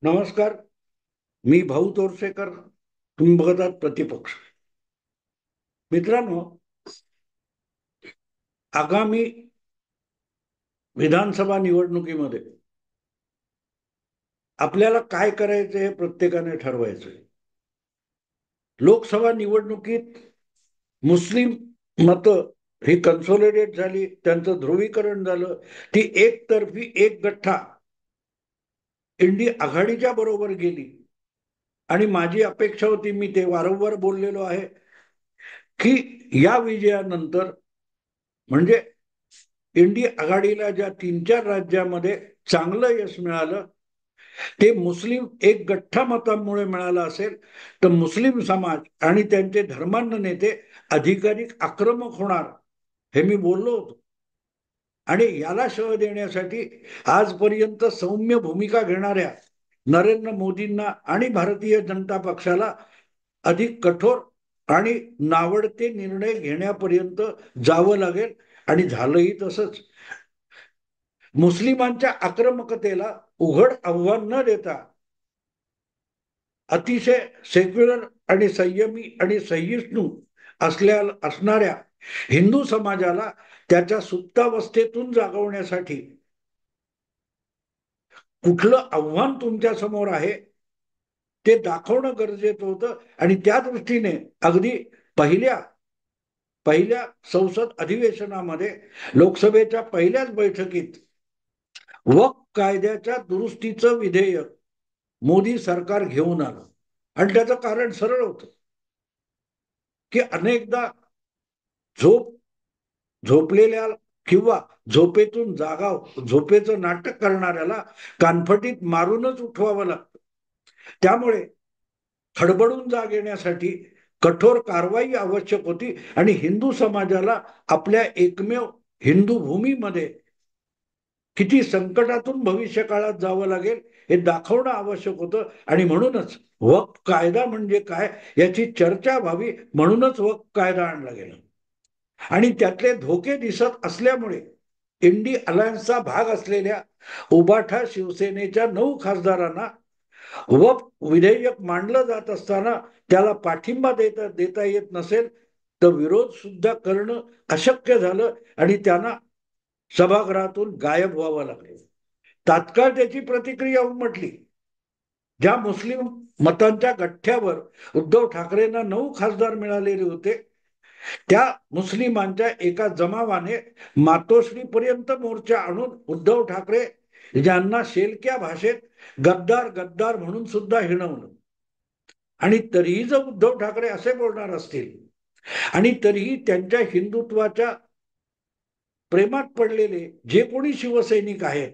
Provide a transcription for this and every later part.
नमस्कार. मी भाऊ तोरसेकर. तुम्ही बघत आहात प्रतिपक्ष. मित्रांनो, आगामी विधानसभा निवडणुकीमध्ये आपल्याला काय करायचं हे प्रत्येकाने ठरवायचं. लोकसभा निवडणुकीत मुस्लिम मतं ही कन्सोलिडेट झाली, त्यांचं ध्रुवीकरण झालं. ती एकतर्फी एक गठ्ठा इंडी आघाडीच्या बरोबर गेली. आणि माझी अपेक्षा होती, मी ते वारंवार बोललेलो आहे, की या विजयानंतर म्हणजे इंडी आघाडीला ज्या 3-4 राज्यामध्ये चांगलं यश मिळालं, ते मुस्लिम एक गठ्ठा मतांमुळे मिळालं असेल, तर मुस्लिम समाज आणि त्यांचे धर्मांध नेते अधिकाधिक आक्रमक होणार, हे मी बोललो होतो. आणि याला शह देण्यासाठी आजपर्यंत सौम्य भूमिका घेणाऱ्या नरेंद्र मोदींना आणि भारतीय जनता पक्षाला अधिक कठोर आणि नावडते निर्णय घेण्यापर्यंत जावं लागेल. आणि झालंही तसंच. मुस्लिमांच्या आक्रमकतेला उघड आव्हान न देता अतिशय सेक्युलर आणि संयमी आणि सहिष्णू असणाऱ्या हिंदू समाजाला त्याच्या सुप्तावस्थेतून जागवण्यासाठी कुठलं आव्हान तुमच्या समोर आहे ते दाखवणं गरजेचं होतं. आणि त्या दृष्टीने अगदी पहिल्या पहिल्या संसद अधिवेशनामध्ये, लोकसभेच्या पहिल्याच बैठकीत वक्फ कायद्याच्या दुरुस्तीचं विधेयक मोदी सरकार घेऊन आलं. आणि त्याचं कारण सरळ होतं, की अनेकदा झोप झोपलेल्या किंवा झोपेतून झोपेचं नाटक करणाऱ्याला कानफटीत मारूनच उठवावं लागतं. त्यामुळे खडबडून जाग येण्यासाठी कठोर कारवाई आवश्यक होती. आणि हिंदू समाजाला आपल्या एकमेव हिंदू भूमीमध्ये किती संकटातून भविष्य काळात जावं लागेल हे दाखवणं आवश्यक होतं. आणि म्हणूनच वक्फ कायदा म्हणजे काय याची चर्चा व्हावी, म्हणूनच वक्फ कायदा आणला गेला. आणि त्यातले धोके दिसत असल्यामुळे इंडी अलायन्सचा भाग असलेल्या उबाठा शिवसेनेच्या 9 खासदारांना वक्फ विधेयक मांडलं जात असताना त्याला पाठिंबा देता येत नसेल, तर विरोध सुद्धा करणं अशक्य झालं. आणि त्यांना सभागृहातून गायब व्हावं लागले. तात्काळ त्याची प्रतिक्रिया उमटली. ज्या मुस्लिम मतांच्या गठ्ठ्यावर उद्धव ठाकरेंना 9 खासदार मिळालेले होते, त्या मुस्लिमांच्या एका जमावाने मातोश्रीपर्यंत मोर्चा आणून उद्धव ठाकरे यांना शेलक्या भाषेत गद्दार गद्दार म्हणून सुद्धा हिणवलं. आणि तरीही जर उद्धव ठाकरे असे बोलणार असतील, आणि तरीही त्यांच्या हिंदुत्वाच्या प्रेमात पडलेले जे कोणी शिवसैनिक आहेत,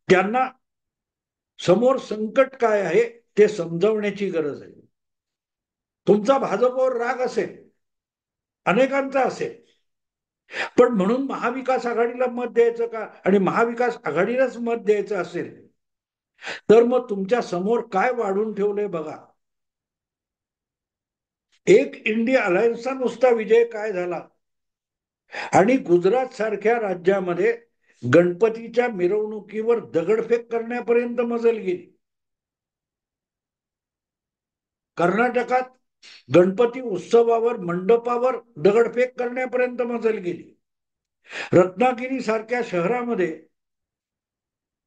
त्यांना समोर संकट काय आहे ते समजावण्याची गरज आहे. तुमचा भाजपवर राग असेल, अनेकांचा असेल, पण म्हणून महाविकास आघाडीला मत द्यायचं का? आणि महाविकास आघाडीलाच मत द्यायचं असेल, तर मग तुमच्या समोर काय वाढून ठेवलंय बघा. एक इंडिया अलायन्सचा नुसता विजय काय झाला, आणि गुजरात सारख्या राज्यामध्ये गणपतीच्या मिरवणुकीवर दगडफेक करण्यापर्यंत मजल गेली. कर्नाटकात गणपती उत्सवावर मंडपावर दगडफेक करण्यापर्यंत मजल गेली. रत्नागिरी सारख्या शहरामध्ये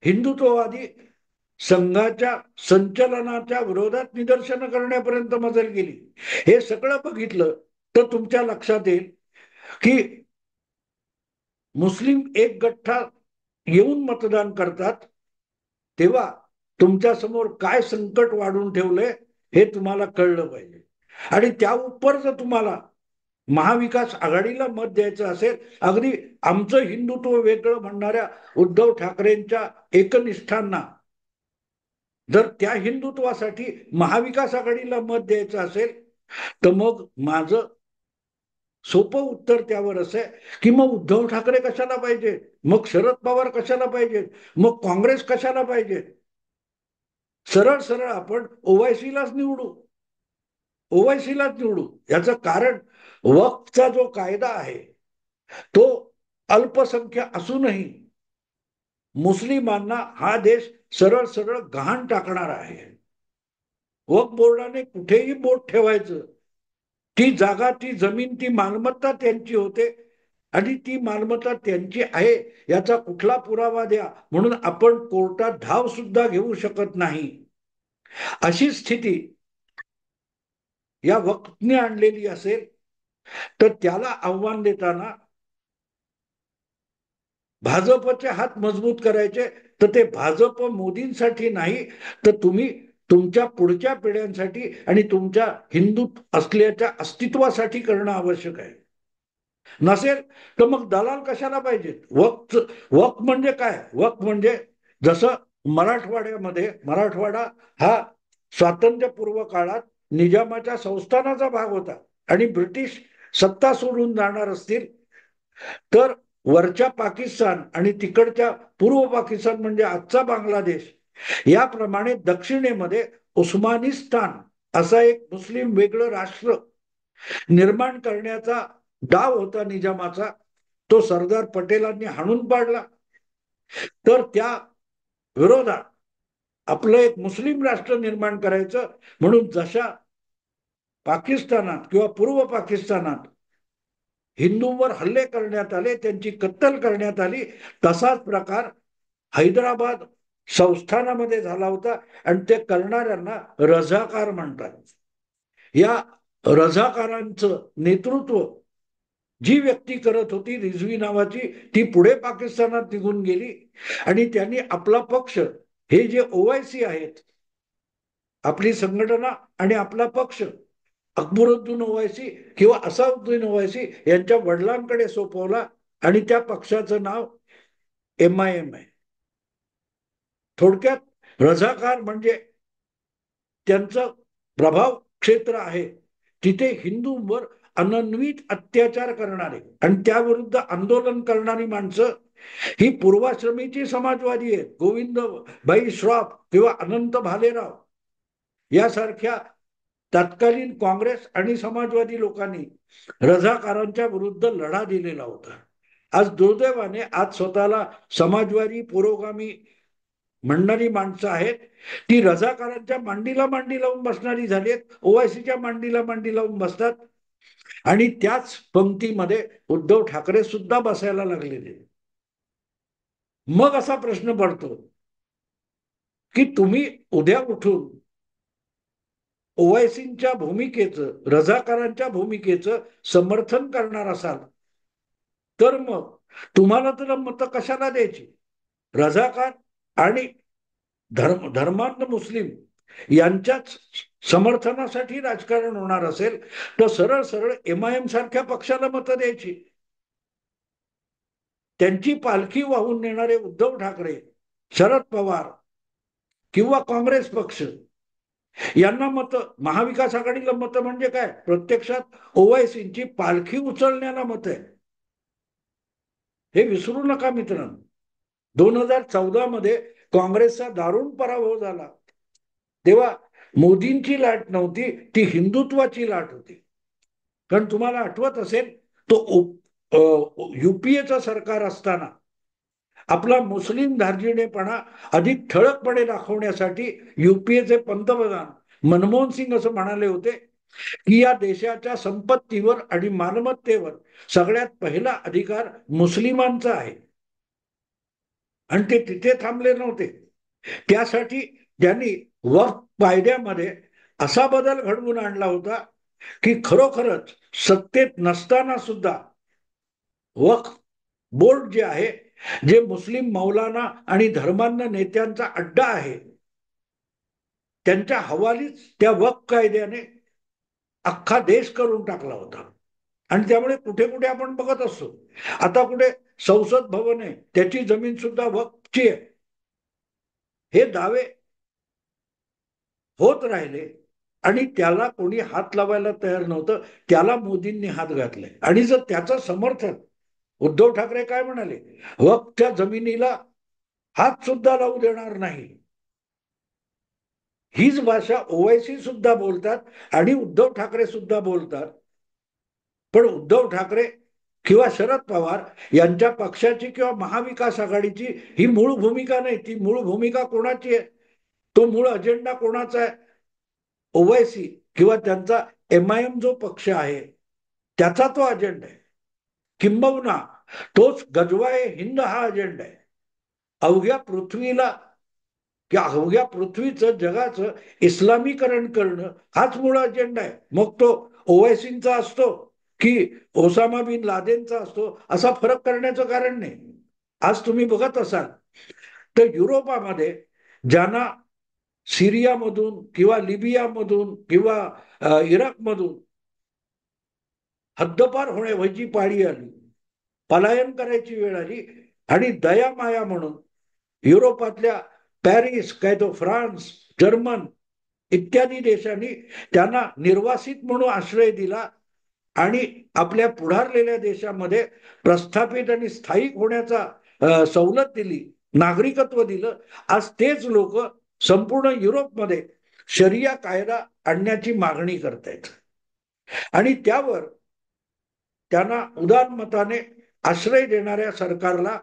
हिंदुत्ववादी संघाच्या संचलनाच्या विरोधात निदर्शनं करण्यापर्यंत मजल गेली. हे सगळं बघितलं तर तुमच्या लक्षात येईल की मुस्लिम एक गठ्ठा येऊन मतदान करतात, तेव्हा तुमच्या समोर काय संकट वाढून ठेवलंय हे तुम्हाला कळलं पाहिजे. आणि त्या उपर जर तुम्हाला महाविकास आघाडीला मत द्यायचं असेल, अगदी आमचं हिंदुत्व वेगळं म्हणणाऱ्या उद्धव ठाकरेंच्या एकनिष्ठांना जर त्या हिंदुत्वासाठी महाविकास आघाडीला मत द्यायचं असेल, तर मग माझं सोपं उत्तर त्यावर असं आहे की मग उद्धव ठाकरे कशाला पाहिजे, मग शरद पवार कशाला पाहिजे, मग काँग्रेस कशाला पाहिजे. सरळ सरळ आपण ओवायसीलाच निवडू. ओवायसीलाच निवडू. याचं कारण वक्फचा जो कायदा आहे तो अल्पसंख्य असूनही मुस्लिमांना हा देश सरळ सरळ गहाण टाकणार आहे. वक्फ बोर्डाने कुठेही बोट ठेवायचं, ती जागा, ती जमीन, ती मालमत्ता त्यांची होते आणि ती मालमत्ता त्यांची आहे याचा कुठला पुरावा द्या म्हणून आपण कोर्टात धाव सुद्धा घेऊ शकत नाही. अशी स्थिती या वक्फने आणलेली असेल तर त्याला आव्हान देताना भाजपचे हात मजबूत करायचे, तर ते भाजप मोदींसाठी नाही, तर तुम्ही तुमच्या पुढच्या पिढ्यांसाठी आणि तुमच्या हिंदू असल्याच्या अस्तित्वासाठी करणं आवश्यक आहे. नसेल तर मग दलाल कशाला पाहिजेत. वक्फ म्हणजे काय? वक्फ म्हणजे जसं मराठवाडा हा स्वातंत्र्यपूर्व काळात निजामाच्या संस्थानाचा भाग होता आणि ब्रिटिश सत्ता सोडून जाणार असतील तर वरच्या पाकिस्तान आणि तिकडच्या पूर्व पाकिस्तान म्हणजे आजचा बांगलादेश याप्रमाणे दक्षिणेमध्ये उस्मानिस्तान असा एक मुस्लिम वेगळं राष्ट्र निर्माण करण्याचा डाव होता निजामाचा. तो सरदार पटेलांनी हाणून पाडला. तर त्या विरोधात आपलं एक मुस्लिम राष्ट्र निर्माण करायचं म्हणून जशा पाकिस्तानात किंवा पूर्व पाकिस्तानात हिंदूंवर हल्ले करण्यात आले, त्यांची कत्तल करण्यात आली, तसाच प्रकार हैदराबाद संस्थानामध्ये झाला होता आणि ते करणाऱ्यांना रझाकार म्हणतात. या रझाकारांचं नेतृत्व जी व्यक्ती करत होती रिझवी नावाची, ती पुढे पाकिस्तानात निघून गेली आणि त्यांनी आपला पक्ष, हे जे ओवायसी आहेत, आपली संघटना आणि आपला पक्ष अकबरुद्दीन ओवायसी किंवा असाउद्दीन ओवायसी यांच्या वडिलांकडे सोपवला आणि त्या पक्षाचं नाव MIM आहे. थोडक्यात रझाकार म्हणजे त्यांचं प्रभाव क्षेत्र आहे तिथे हिंदूंवर अनन्वित अत्याचार करणारे आणि त्याविरुद्ध आंदोलन करणारी माणसं ही पूर्वाश्रमीची समाजवादी आहेत. गोविंदभाई श्रॉफ किंवा अनंत भालेराव यासारख्या तत्कालीन काँग्रेस आणि समाजवादी लोकांनी रझाकारांच्या विरुद्ध लढा दिलेला होता. आज दुर्दैवाने आज स्वतःला समाजवादी पुरोगामी म्हणणारी माणसं आहेत, ती रझाकारांच्या मांडीला मांडी लावून बसणारी झालीत, ओवायसीच्या मांडीला मांडी लावून बसतात आणि त्याच पंक्तीमध्ये उद्धव ठाकरे सुद्धा बसायला लागलेले. मग असा प्रश्न पडतो की तुम्ही उद्या उठून ओवायसींच्या भूमिकेचं, रझाकारांच्या भूमिकेचं समर्थन करणार असाल तर मग तुम्हाला तर मतं कशाला द्यायची. रझाकार आणि धर्मांध मुस्लिम यांच्याच समर्थनासाठी राजकारण होणार असेल तर सरळ सरळ MIM सारख्या पक्षाला मतं द्यायची. त्यांची पालखी वाहून नेणारे उद्धव ठाकरे, शरद पवार किंवा काँग्रेस पक्ष यांना मतं, महाविकास आघाडीला मतं म्हणजे काय, प्रत्यक्षात ओवायसींची पालखी उचलण्याला मत आहे. हे विसरू नका मित्रांनो. 2014 मध्ये काँग्रेसचा दारुण पराभव झाला तेव्हा मोदींची लाट नव्हती, ती हिंदुत्वाची लाट होती. कारण तुम्हाला आठवत असेल तो UPAचं सरकार असताना आपला मुस्लिम धार्जिणेपणा अधिक ठळकपणे दाखवण्यासाठी UPAचे पंतप्रधान मनमोहन सिंग असं म्हणाले होते की या देशाच्या संपत्तीवर आणि मालमत्तेवर सगळ्यात पहिला अधिकार मुस्लिमांचा आहे. आणि ते तिथे थांबले नव्हते. त्यासाठी त्यांनी वक्फ कायद्यामध्ये असा बदल घडवून आणला होता की खरोखरच सत्तेत नसताना सुद्धा वक्फ बोर्ड जे आहे, जे मुस्लिम मौलाना आणि धर्मांध नेत्यांचा अड्डा आहे, त्यांच्या हवालीच त्या वक्फ कायद्याने अख्खा देश करून टाकला होता. आणि त्यामुळे कुठे कुठे आपण बघत असतो, आता कुठे संसद भवन आहे त्याची जमीन सुद्धा वक्फची आहे. हे दावे होत राहिले आणि त्याला कोणी हात लावायला तयार नव्हतं. त्याला मोदींनी हात घातले आणि जर त्याचं समर्थन, उद्धव ठाकरे काय म्हणाले, वक्फच्या जमिनीला हात सुद्धा लावू देणार नाही, हीच भाषा ओवायसी सुद्धा बोलतात आणि उद्धव ठाकरे सुद्धा बोलतात. पण उद्धव ठाकरे किंवा शरद पवार यांच्या पक्षाची किंवा महाविकास आघाडीची ही मूळ भूमिका नाही. ती मूळ भूमिका कोणाची आहे, तो मूळ अजेंडा कोणाचा आहे? ओवैसी किंवा त्यांचा MIM जो पक्ष आहे त्याचा तो अजेंडा आहे. किंबहुना तोच गजवाए हिंद हा अजेंडा आहे. अवघ्या पृथ्वीला किंवा अवघ्या पृथ्वीचं जगाचं इस्लामीकरण करणं हाच मूळ अजेंडा आहे. मग तो ओवैसींचा असतो की ओसामा बिन लादेनचा असतो, असा फरक करण्याचं कारण नाही. आज तुम्ही बघत असाल तर युरोपामध्ये ज्यांना सिरियामधून किंवा लिबियामधून किंवा इराकमधून हद्दपार व्हायची पाळी आली, पलायन करायची वेळ आली, आणि दया माया म्हणून युरोपातल्या पॅरिस, काय तो फ्रान्स, जर्मन इत्यादी देशांनी त्यांना निर्वासित म्हणून आश्रय दिला आणि आपल्या पुढारलेल्या देशामध्ये प्रस्थापित आणि स्थायिक होण्याचा सवलत दिली, नागरिकत्व दिलं. आज तेच लोक संपूर्ण युरोपमध्ये शरिया कायदा आणण्याची मागणी करतायत आणि त्यावर त्यांना उदारमताने आश्रय देणाऱ्या सरकारला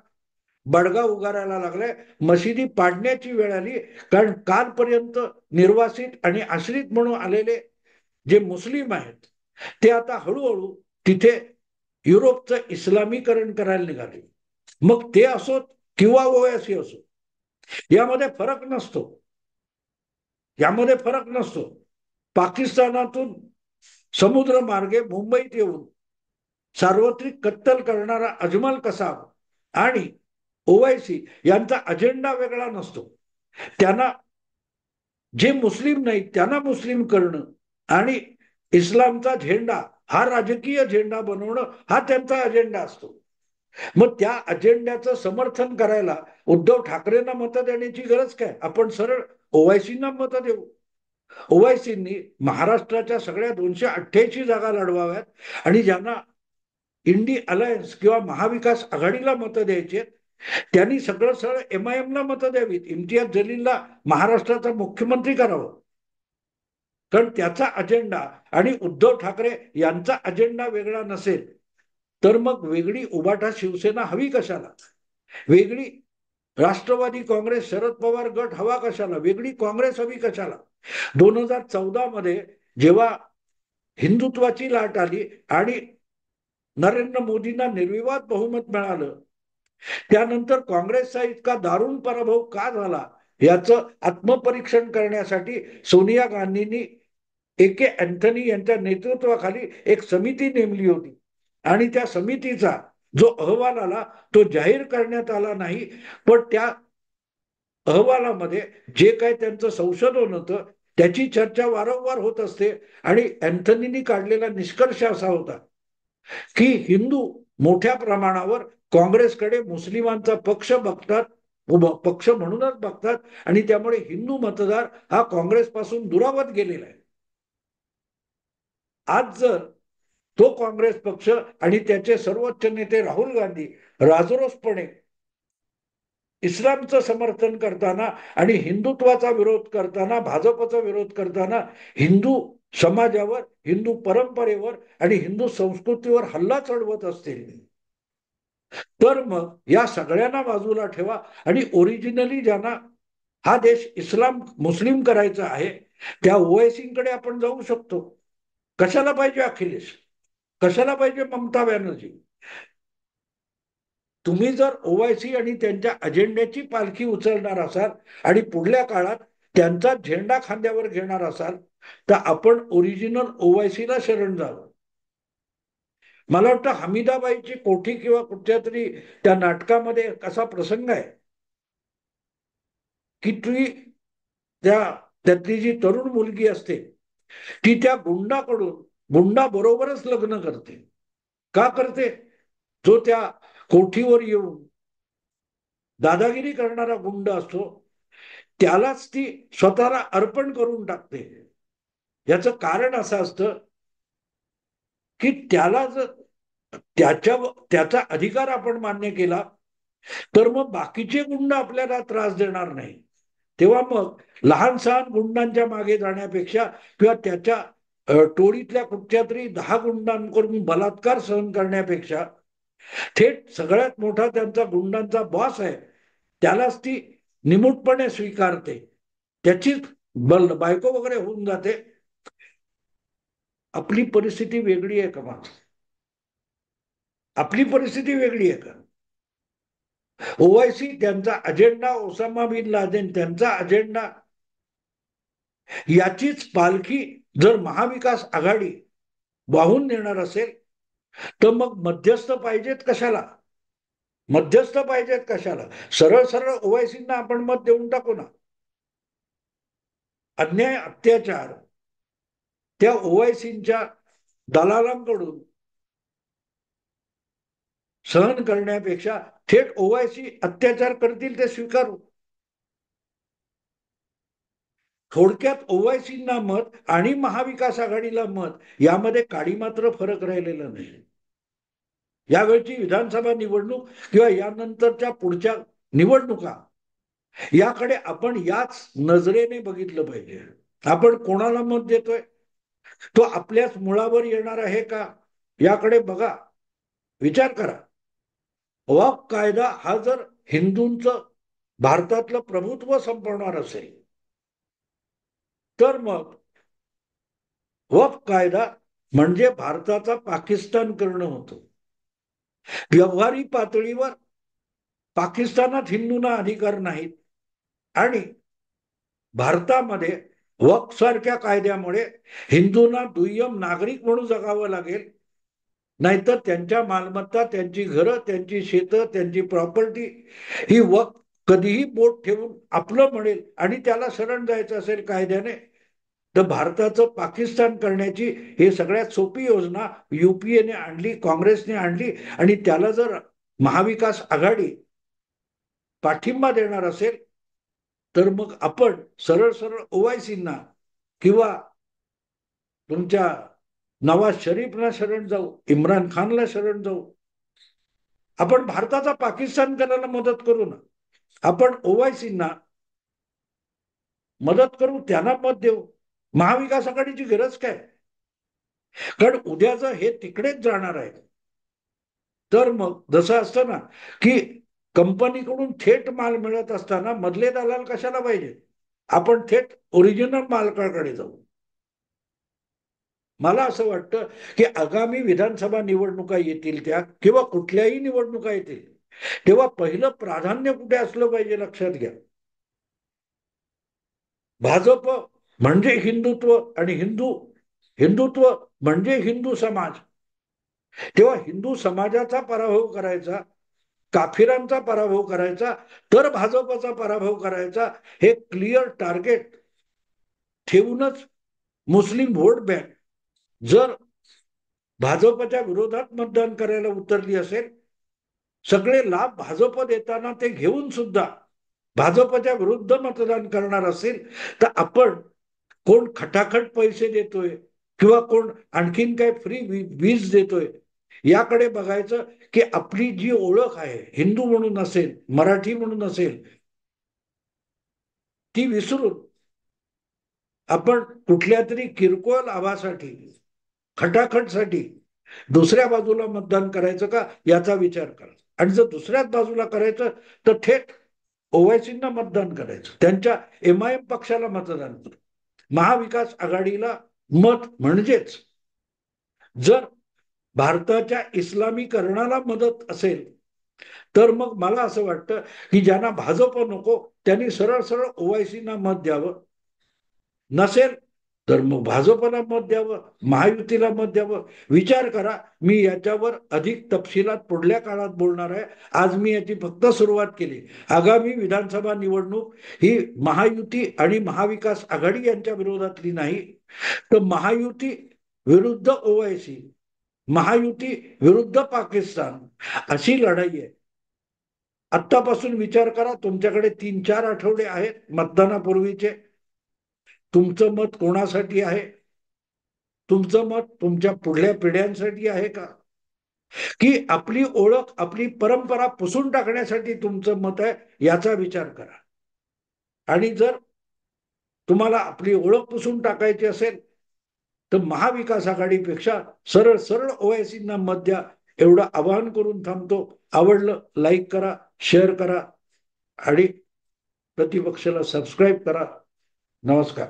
बडगा उगारायला लागलाय. मशिदी पाडण्याची वेळ आली, कारण कालपर्यंत निर्वासित आणि आश्रित म्हणून आलेले जे मुस्लिम आहेत ते आता हळूहळू तिथे युरोपचं इस्लामीकरण करायला निघाले. मग ते असोत किंवा ओवैसी असो, यामध्ये फरक नसतो. यामध्ये फरक नसतो. पाकिस्तानातून समुद्र मार्गे मुंबईत येऊन सार्वत्रिक कत्तल करणारा अजमल कसाब आणि ओवैसी यांचा अजेंडा वेगळा नसतो. त्यांना जे मुस्लिम नाहीत त्यांना मुस्लिम करणं आणि इस्लामचा झेंडा हा राजकीय झेंडा बनवणं हा त्यांचा अजेंडा असतो. मग त्या अजेंड्याचं समर्थन करायला उद्धव ठाकरेंना मतं देण्याची गरज काय? आपण सरळ ओवैसींना मतं देऊ. ओवैसींनी महाराष्ट्राच्या सगळ्या 288 जागा लढवाव्यात आणि ज्यांना इंडी अलायन्स किंवा महाविकास आघाडीला मतं द्यायची त्यांनी सगळं सरळ MIM-ला मतं द्यावीत. इम्तियाज जलीलला महाराष्ट्राचा मुख्यमंत्री करावं, कारण त्याचा अजेंडा आणि उद्धव ठाकरे यांचा अजेंडा वेगळा नसेल तर मग वेगळी उभाटा शिवसेना हवी कशाला? वेगळी राष्ट्रवादी काँग्रेस शरद पवार गट हवा कशाला? वेगळी काँग्रेस हवी कशाला? 2014 मध्ये जेव्हा हिंदुत्वाची लाट आली आणि नरेंद्र मोदींना निर्विवाद बहुमत मिळालं, त्यानंतर काँग्रेसचा इतका दारुण पराभव का झाला याचं आत्मपरीक्षण करण्यासाठी सोनिया गांधींनी AK अँथनी यांच्या नेतृत्वाखाली एक समिती नेमली होती आणि त्या समितीचा जो अहवाल आला तो जाहीर करण्यात आला नाही, पण त्या अहवालामध्ये जे काही त्यांचं संशोधन होतं त्याची चर्चा वारंवार होत असते आणि अँथनींनी काढलेला निष्कर्ष असा होता की हिंदू मोठ्या प्रमाणावर काँग्रेसकडे मुस्लिमांचा पक्ष बघतात, पक्ष म्हणूनच बघतात आणि त्यामुळे हिंदू मतदार हा काँग्रेसपासून दुरावत गेलेला आहे. आज जर तो काँग्रेस पक्ष आणि त्याचे सर्वोच्च नेते राहुल गांधी राजरोसपणे इस्लामचं समर्थन करताना आणि हिंदुत्वाचा विरोध करताना, भाजपचा विरोध करताना हिंदू समाजावर, हिंदू परंपरेवर आणि हिंदू संस्कृतीवर हल्ला चढवत असतील तर मग या सगळ्यांना बाजूला ठेवा आणि ओरिजिनली ज्यांना हा देश इस्लाम मुस्लिम करायचा आहे त्या ओवैसींकडे आपण जाऊ शकतो. कशाला पाहिजे अखिलेश? कशाला पाहिजे ममता बॅनर्जी? तुम्ही जर ओवैसी आणि त्यांच्या अजेंड्याची पालखी उचलणार असाल आणि पुढल्या काळात त्यांचा झेंडा खांद्यावर घेणार असाल तर आपण ओरिजिनल ओवैसीला शरण जावं. मला वाटतं हमीदाबाईची कोठी किंवा कुठच्या तरी त्या नाटकामध्ये कसा प्रसंग आहे की ती त्यातली जी तरुण मुलगी असते ती त्या गुंडा बरोबरच लग्न करते. का करते? जो त्या कोठीवर येऊन दादागिरी करणारा गुंड असतो त्यालाच ती स्वतःला अर्पण करून टाकते. याचं कारण असं असतं की त्याला जर त्याचा अधिकार आपण मान्य केला तर मग बाकीचे गुंड आपल्याला त्रास देणार नाही. तेव्हा मग लहान सहान गुंडांच्या मागे जाण्यापेक्षा किंवा त्याच्या टोळीतल्या कुठच्या तरी 10 गुंडांकडून बलात्कार सहन करण्यापेक्षा थेट सगळ्यात मोठा त्यांचा गुंडांचा बॉस आहे, त्यालाच ती निमूटपणे स्वीकारते, त्याचीच बायको वगैरे होऊन जाते. आपली परिस्थिती वेगळी आहे का मग? आपली परिस्थिती वेगळी आहे का? ओवायसी त्यांचा अजेंडा, ओसामा बिन लादेन त्यांचा अजेंडा, याचीच पालखी जर महाविकास आघाडी वाहून नेणार असेल तर मग मध्यस्थ पाहिजेत कशाला? मध्यस्थ पाहिजेत कशाला? सरळ सरळ ओवायसींना आपण मत देऊन टाकू ना. अन्याय अत्याचार त्या ओवायसींच्या दलालांकडून सहन करण्यापेक्षा थेट ओवायसी अत्याचार करतील ते स्वीकारू. थोडक्यात ओवायसींना मत आणि महाविकास आघाडीला मत यामध्ये काडी मात्र फरक राहिलेला नाही. यावेळची विधानसभा निवडणूक किंवा यानंतरच्या पुढच्या निवडणुका याकडे आपण याच नजरेने बघितलं पाहिजे. आपण कोणाला मत देतोय, तो आपल्याच मुळावर येणार आहे का, याकडे बघा, विचार करा. वक्फ कायदा हा जर हिंदूंचं भारतातलं प्रभुत्व संपवणार असेल तर मग वक्फ कायदा म्हणजे भारताचा पाकिस्तान करणं होतं. व्यवहारी पातळीवर पाकिस्तानात हिंदूंना अधिकार नाहीत आणि भारतामध्ये वक्फ सारख्या कायद्यामुळे हिंदूंना दुय्यम नागरिक म्हणून जगावं लागेल, नाहीतर त्यांच्या मालमत्ता, त्यांची घरं, त्यांची शेतं, त्यांची प्रॉपर्टी ही वक्फ कधीही बोट ठेवून आपलं म्हणेल आणि त्याला शरण जायचं असेल कायद्याने तर भारताचं पाकिस्तान करण्याची ही सगळ्यात सोपी योजना युपीएने आणली, काँग्रेसने आणली आणि त्याला जर महाविकास आघाडी पाठिंबा देणार असेल तर मग आपण सरळ सरळ ओवायसींना किंवा तुमच्या नवाज शरीफला शरण जाऊ, इम्रान खानला शरण जाऊ. आपण भारताचा पाकिस्तान करायला मदत करू ना. आपण ओवायसींना मदत करू, त्यांना मत देऊ. महाविकास आघाडीची गरज काय? कारण उद्याचं हे तिकडेच जाणार आहे. तर मग जसं असतं ना की कंपनीकडून थेट माल मिळत असताना मधले दलाल कशाला पाहिजे? आपण थेट ओरिजिनल मालकाकडे जाऊ. मला असं वाटतं की आगामी विधानसभा निवडणुका येतील त्या किंवा कुठल्याही निवडणुका येतील तेव्हा पहिलं प्राधान्य कुठे असलं पाहिजे लक्षात घ्या. भाजप म्हणजे हिंदुत्व आणि हिंदुत्व म्हणजे हिंदू समाज. तेव्हा हिंदू समाजाचा पराभव करायचा, काफिरांचा पराभव करायचा, तर भाजपचा पराभव करायचा, हे क्लिअर टार्गेट ठेवूनच मुस्लिम व्होट बँक जर भाजपच्या विरोधात मतदान करायला उतरली असेल, सगळे लाभ भाजप देताना ते घेऊन सुद्धा भाजपच्या विरुद्ध मतदान करणार असेल तर आपण कोण खटाखट पैसे देतोय किंवा कोण आणखीन काय फ्री वीज देतोय याकडे बघायचं की आपली जी ओळख आहे हिंदू म्हणून असेल, मराठी म्हणून असेल, ती विसरून आपण कुठल्या तरी किरकोळ लाभासाठी, खटाखटसाठी दुसऱ्या बाजूला मतदान करायचं का याचा विचार करा. आणि जर दुसऱ्याच बाजूला करायचं तर थेट ओवायसींना मतदान करायचं, त्यांच्या एमआयएम पक्षाला मतदान करायचं. महाविकास आघाडीला मत म्हणजेच जर भारताच्या इस्लामीकरणाला मदत असेल तर मग मला असं वाटतं की ज्यांना भाजप नको त्यांनी सरळ सरळ ओवायसींना मत द्यावं. नसेल तर मग भाजपला मत द्यावं, महायुतीला मत द्यावं. विचार करा. मी याच्यावर अधिक तपशिलात पुढल्या काळात बोलणार आहे. आज मी याची फक्त सुरुवात केली. आगामी विधानसभा निवडणूक ही महायुती आणि महाविकास आघाडी यांच्या विरोधातली नाही, तर महायुती विरुद्ध ओवायसी, महायुती विरुद्ध पाकिस्तान अशी लढाई आहे. आत्तापासून विचार करा. तुमच्याकडे 3-4 आठवडे आहेत मतदानापूर्वीचे. तुमचं मत कोणासाठी आहे? तुमचं मत तुमच्या पुढल्या पिढ्यांसाठी आहे का, की आपली ओळख, आपली परंपरा पुसून टाकण्यासाठी तुमचं मत आहे? याचा विचार करा. आणि जर तुम्हाला आपली ओळख पुसून टाकायची असेल तर महाविकास आघाडीपेक्षा सरळ सरळ ओवायसींना मत द्या. एवढं आवाहन करून थांबतो. आवडलं लाईक करा, शेअर करा आणि प्रतिपक्षाला सबस्क्राईब करा. नमस्कार.